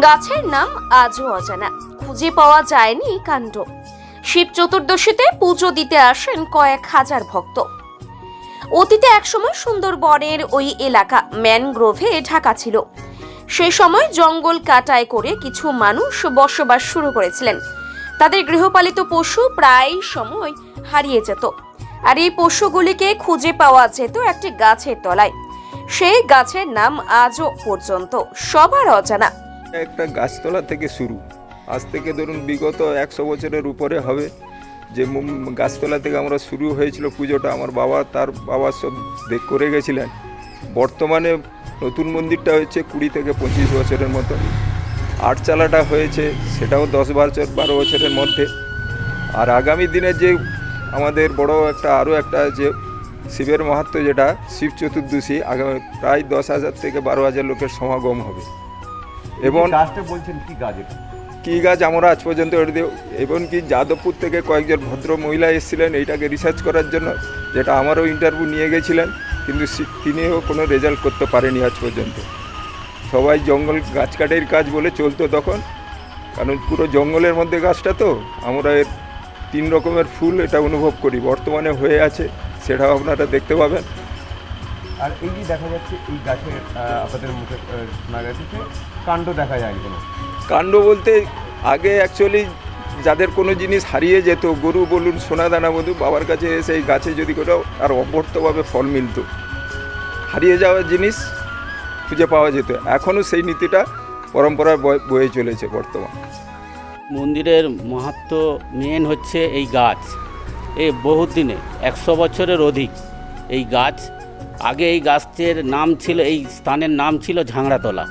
গাছের নাম আজও অজানা, খুঁজে পাওয়া যায়নি কাণ্ড। শিব চতুর্দশীতে পুজো দিতে আসেন কয়েক হাজার ভক্ত। অতীতে একসময় সুন্দরবনের ওই এলাকা ম্যানগ্রোভে ঢাকা ছিল। সেই সময় জঙ্গল কাটাই করে কিছু মানুষ বসবাস শুরু করেছিলেন। তাদের গৃহপালিত পশু প্রায় সময় হারিয়ে যেত, আর এই পশুগুলিকে খুঁজে পাওয়া যেত একটি গাছের তলায়। সেই গাছের নাম আজও পর্যন্ত সবার অজানা। একটা গাছতলা থেকে শুরু, আজ থেকে ধরুন বিগত 100 বছরের উপরে হবে যে গাছতলা থেকে আমরা শুরু হয়েছিল পুজোটা। আমার বাবা তার বাবা সব করে গেছিলেন। বর্তমানে নতুন মন্দিরটা হয়েছে 20 থেকে 25 বছরের মতো। আটচালাটা হয়েছে সেটাও 10-12 বছরের মধ্যে। আর আগামী দিনে যে আমাদের বড় একটা আরও একটা যে শিবের মাহাত্ম্য, যেটা শিব চতুর্দশী, আগামী প্রায় 10,000 থেকে 12,000 লোকের সমাগম হবে। এবং গাছটা বলছেন কি গাছ? কী গাছ আমরা আজ পর্যন্ত এবং কি যাদবপুর থেকে কয়েকজন ভদ্র মহিলা এসেছিলেন এইটাকে রিসার্চ করার জন্য, যেটা আমারও ইন্টারভিউ নিয়ে গেছিলেন, কিন্তু তিনিও কোনো রেজাল্ট করতে পারেনি আজ পর্যন্ত। সবাই জঙ্গল গাছ কাটার কাজ বলে চলতো তখন, কারণ পুরো জঙ্গলের মধ্যে গাছটা তো। আমরা এর 3 রকমের ফুল এটা অনুভব করি, বর্তমানে হয়ে আছে, সেটাও আপনারা দেখতে পাবেন। আর এই যে দেখা যাচ্ছে এই গাছের আপনাদের মুখে শোনা গেছে যে কাণ্ড দেখা যায় কোনো কাণ্ড বলতে আগে অ্যাকচুয়ালি যাদের কোনো জিনিস হারিয়ে যেত, গরু বলুন, সোনাদানা বলুন, বাবার কাছে এসে এই গাছে যদি কোথাও আর অব্যর্থভাবে ফল মিলত, হারিয়ে যাওয়া জিনিস খুঁজে পাওয়া যেত। এখনও সেই নীতিটা পরম্পরায় বয়ে চলেছে বর্তমান। মন্দিরের মাহাত্ম্য মেন হচ্ছে এই গাছ। এ বহুত দিনে 100 বছরের অধিক এই গাছ। আগে এই গাছের নাম ছিল, এই স্থানের নাম ছিল ঝাংড়াতলা,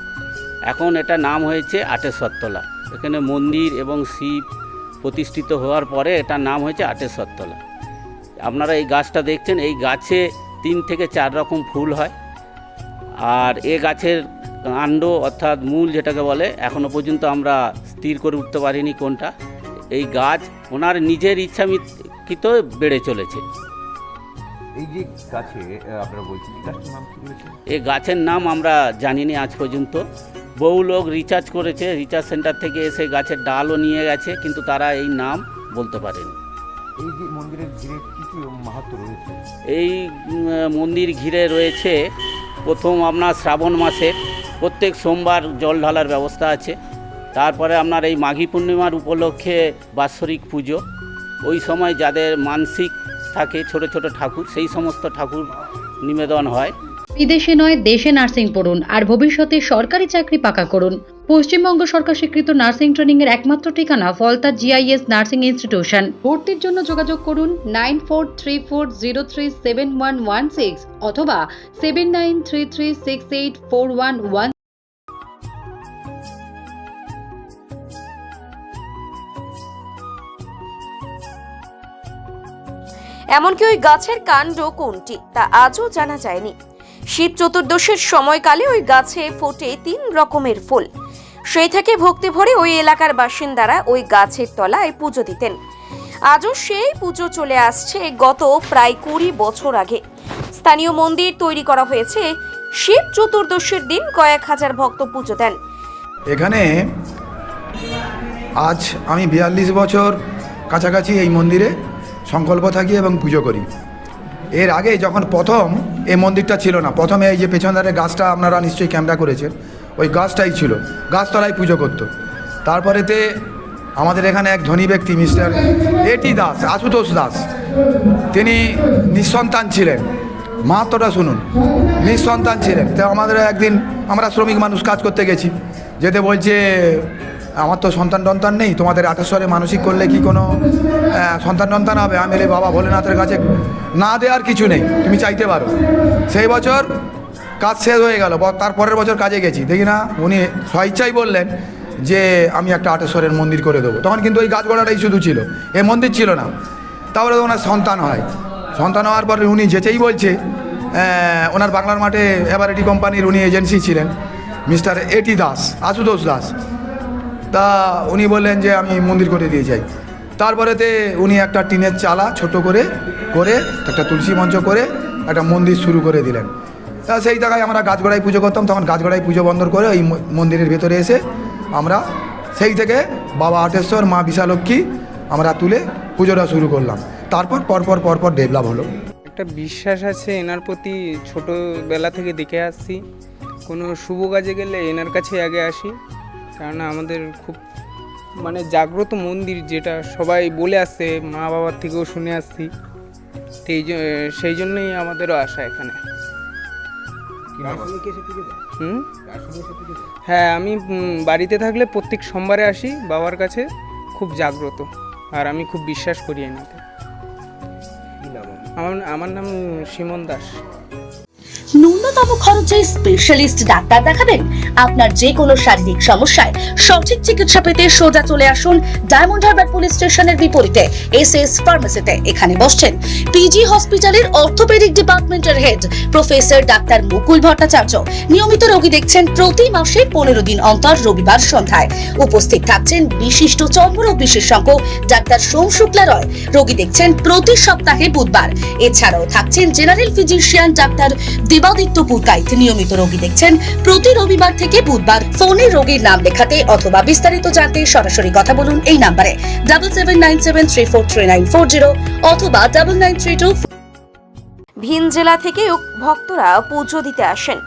এখন এটা নাম হয়েছে আটেশ্বরতলা। এখানে মন্দির এবং শিব প্রতিষ্ঠিত হওয়ার পরে এটার নাম হয়েছে আটেশ্বরতলা। আপনারা এই গাছটা দেখছেন, এই গাছে 3 থেকে 4 রকম ফুল হয়। আর এ গাছের কাণ্ড অর্থাৎ মূল যেটাকে বলে, এখনও পর্যন্ত আমরা স্থির করে উঠতে পারিনি কোনটা। এই গাছ ওনার নিজের ইচ্ছাকৃত বেড়ে চলেছে। এই যে গাছে আপনারা বলছেন এই গাছটার নাম কি রয়েছে? এই গাছের নাম আমরা জানিনি আজ পর্যন্ত। বহু লোক রিসার্চ করেছে, রিসার্চ সেন্টার থেকে এসে গাছের ডালও নিয়ে গেছে, কিন্তু তারা এই নাম বলতে পারেনি। এই যে মন্দিরের ঘিরে কী কী মাহাত্ম্য রয়েছে? এই মন্দির ঘিরে রয়েছে, প্রথম আপনার শ্রাবণ মাসে প্রত্যেক সোমবার জল ঢালার ব্যবস্থা আছে। তারপরে আপনার এই মাঘী পূর্ণিমার উপলক্ষে বাৎসরিক পুজো। ওই সময় যাদের মানসিক থাকে, ছোট ছোট ঠাকুর, সেই সমস্ত ঠাকুর নিবেদন হয়। বিদেশে নয়, দেশে নার্সিং পড়ুন আর ভবিষ্যতে সরকারি চাকরি পাকা করুন। পশ্চিমবঙ্গ সরকার স্বীকৃত নার্সিং ট্রেনিং এর একমাত্র ঠিকানা ফলতা GIS নার্সিং ইনস্টিটিউশন। ভর্তির জন্য যোগাযোগ করুন 9434037116 অথবা 7933684111। এমনকি ওই গাছের কাণ্ড কোনটি তা আজও জানা যায়নি। শিব চতুর্দশীর সময়কালে ওই গাছে ফোটে 3 রকমের ফুল। সেই থেকে ভক্তি ভরে ওই এলাকার বাসিন্দারা ওই গাছের তলায় পুজো দিতেন। আজও সেই পুজো চলে আসছে গত প্রায় 20 বছর আগে। স্থানীয় মন্দির তৈরি করা হয়েছে। শিব চতুর্দশীর দিন কয়েক হাজার ভক্ত পুজো দেন এখানে। আজ আমি 42 বছর কাছাকাছি এই মন্দিরে সংকল্প থাকি এবং পুজো করি। এর আগে যখন প্রথম এই মন্দিরটা ছিল না, প্রথমে এই যে পেছনদারে গাছটা আপনারা নিশ্চয়ই ক্যামেরা করেছেন, ওই গাছটাই ছিল, গাছতলায় পুজো করতো। তারপরেতে আমাদের এখানে এক ধনী ব্যক্তি মিস্টার এটি দাস, আশুতোষ দাস, তিনি নিঃসন্তান ছিলেন। মাহাত্ম্যটা শুনুন, নিঃসন্তান ছিলেন। তো আমাদের একদিন, আমরা শ্রমিক মানুষ, কাজ করতে গেছি, যেতে বলছে আমার তো সন্তান নেই, তোমাদের আটেশ্বরে মানসিক করলে কি কোনো সন্তান হবে? আমি বলি বাবা ভোলেনাথের কাছে না দেওয়ার কিছু নেই, তুমি চাইতে পারো। সেই বছর কাজ শেষ হয়ে গেল, তারপরের বছর কাজে গেছি, দেখি না উনি স্বইচ্ছাই বললেন যে আমি একটা আটেশ্বরের মন্দির করে দেবো। তখন কিন্তু ওই গাছগড়াটাই শুধু ছিল, এ মন্দির ছিল না। তারপরে ওনার সন্তান হয়, সন্তান হওয়ার পরে উনি যেতেই বলছে, ওনার বাংলার মাঠে এভারেটি কোম্পানির উনি এজেন্সি ছিলেন, মিস্টার এটি দাস, আশুতোষ দাস। তা উনি বললেন যে আমি মন্দির করে দিয়ে যাই। তারপরেতে উনি একটা টিনের চালা ছোট করে একটা তুলসী মঞ্চ করে একটা মন্দির শুরু করে দিলেন। তা সেই জায়গায় আমরা গাছগড়ায় পুজো করতাম, তখন গাছগড়ায় পুজো বন্ধ করে ওই মন্দিরের ভেতরে এসে আমরা সেই থেকে বাবা আটেশ্বর মা বিশালক্ষী আমরা তুলে পুজোটা শুরু করলাম। তারপর পরপর ডেভেলপ হলো। একটা বিশ্বাস আছে এনার প্রতি, ছোটোবেলা থেকে দেখে আসছি। কোনো শুভ কাজে গেলে এনার কাছে আগে আসি, কারণ আমাদের খুব মানে জাগ্রত মন্দির, যেটা সবাই বলে আসছে, মা বাবার থেকেও শুনে আসছি। সেই জন্যই আমাদেরও আসা এখানে। হ্যাঁ, আমি বাড়িতে থাকলে প্রত্যেক সোমবারে আসি বাবার কাছে, খুব জাগ্রত, আর আমি খুব বিশ্বাস করি এনাকে। আমার নাম সিমন দাস। ন্যূনতম খরচে স্পেশালিস্ট ডাক্তার দেখাবেন? আপনার যে কোনো শারীরিক সমস্যায় সঠিক চিকিৎসা পেতে সোজা চলে আসুন ডায়মন্ড হারবার পুলিশ স্টেশনের বিপরীতে এসএস ফার্মেসিতে। এখানে বসছেন পিজি হসপিটালের অর্থোপেডিক ডিপার্টমেন্টের হেড প্রফেসর ডাক্তার মুকুল ভট্টাচার্য। নিয়মিত রোগী দেখছেন প্রতি মাসে 15 দিন অন্তর রবিবার সন্ধ্যায়। উপস্থিত থাকছেন বিশিষ্ট চর্মরোগ বিশেষজ্ঞ ডাক্তার সোম শুক্লা রয়। রোগী দেখছেন প্রতি সপ্তাহে বুধবার। এছাড়াও থাকছেন general physician doctor Debaditya Purkait. নিয়মিত রোগী দেখছেন প্রতি রবিবার থেকে বুধবার। ফোনে রোগীর নাম লেখাতে অথবা বিস্তারিত জানতে সরাসরি কথা বলুন এই নম্বরে 7797343940 অথবা 9932। ভিন জেলা থেকেও ভক্তরা পুজো দিতে আসেন।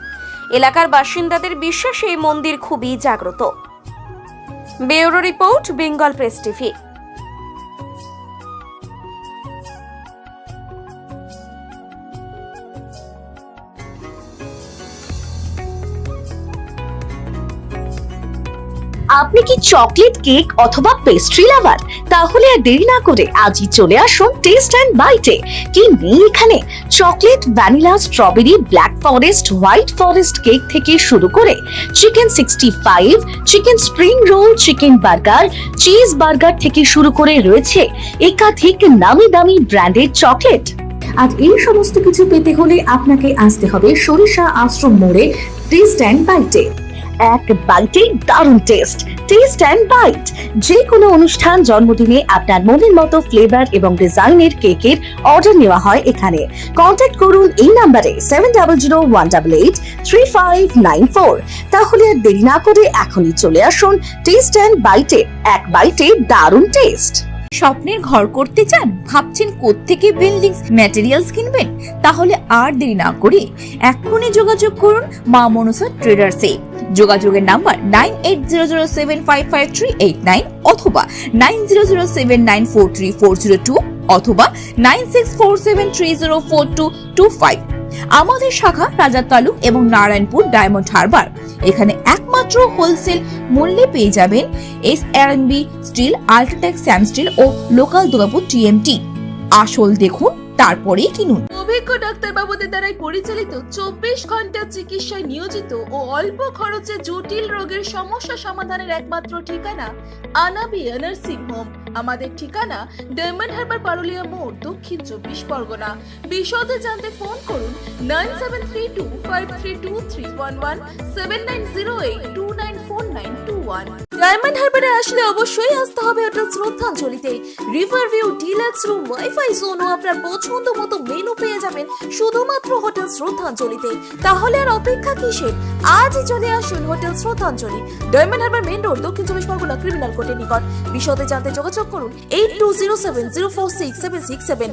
এলাকার বাসিন্দাদের বিশ্বাসে এই মন্দির খুবই জাগ্রত। Bureau report, Bengal press TV. আপনি কি চকলেট কেক অথবা পেস্ট্রি লাভার? তাহলে আর দেরি না করে আজই চলে আসুন টেস্ট অ্যান্ড বাইটে। কি নেই এখানে? Chocolate, vanilla, strawberry, black forest, white forest cake থেকে শুরু করে chicken 65, chicken spring roll, chicken burger, cheese burger থেকে শুরু করে রয়েছে একাধিক নামি দামি ব্র্যান্ডের চকলেট। আর এই সমস্ত কিছু পেতে হলে আপনাকে আসতে হবে সরিষা আশ্রম মোড়ে টেস্ট অ্যান্ড বাইটে। এক বাইটে দারুণ টেস্ট। টেস্ট অ্যান্ড বাইট যে কোনো অনুষ্ঠান, জন্মদিনে আপনার মনের মতো ফ্লেভার এবং ডিজাইনের কেকের অর্ডার নেওয়া হয় এখানে। কন্ট্যাক্ট করুন এই নাম্বারে 7001883594। তাহলে আর দেরি না করে এখনই চলে আসুন টেস্ট অ্যান্ড বাইটে। এক বাইটে দারুণ টেস্ট। স্বপ্নের ঘর করতে চান? ভাবছেন কোত্থেকে বিল্ডিংস ম্যাটেরিয়ালস কিনবেন? তাহলে আর দেরি না করে এক্ষুনি যোগাযোগ করুন মা মনসা ট্রেডার্সে। যোগাযোগের নাম্বার 9800755389 অথবা 9007943402 অথবা 9647304225। আমাদের শাখা রাজা তালুক এবং নারায়ণপুর ডায়মন্ড হারবার। এখানে একমাত্র হোলসেল মূল্যে পেয়ে যাবেন SRMB steel, UltraTech Shyam steel ও লোকাল দুর্গাপুর TMT। আসল দেখুন, তারপরেই কিনুন। অভিজ্ঞ ডাক্তারবাবুদের দ্বারাই পরিচালিত 24 ঘন্টা চিকিৎসায় নিয়োজিত ও অল্প খরচে জটিল রোগের সমস্যা সমাধানের একমাত্র ঠিকানা আনাবিয়া নার্সিং হোম। আমাদের ঠিকানা ডায়মন্ড হারবার পারুলিয়া মোড়, দক্ষিণ 24 পরগনা। বিশদে জানতে ফোন করুন 9732532311, 7908294921। ডায়মন্ড হারবারে আসলে অবশ্যই আসতে হবে হোটেল শ্রদ্ধাঞ্জলিতে। River view, deluxe room, wifi zone ও আপনার পছন্দ মতো মেনু পেয়ে যাবেন শুধুমাত্র হোটেল শ্রদ্ধাঞ্জলিতে। তাহলে আর অপেক্ষা কিসের? আজই চলে আসুন হোটেল শ্রদ্ধাঞ্জলি, ডায়মন্ড হারবার মেন রোড, দক্ষিণ 24 পরগনা, ক্রিমিনাল কোর্টের নিকট। বিশদে জানতে যোগাযোগ করুন 8207046767।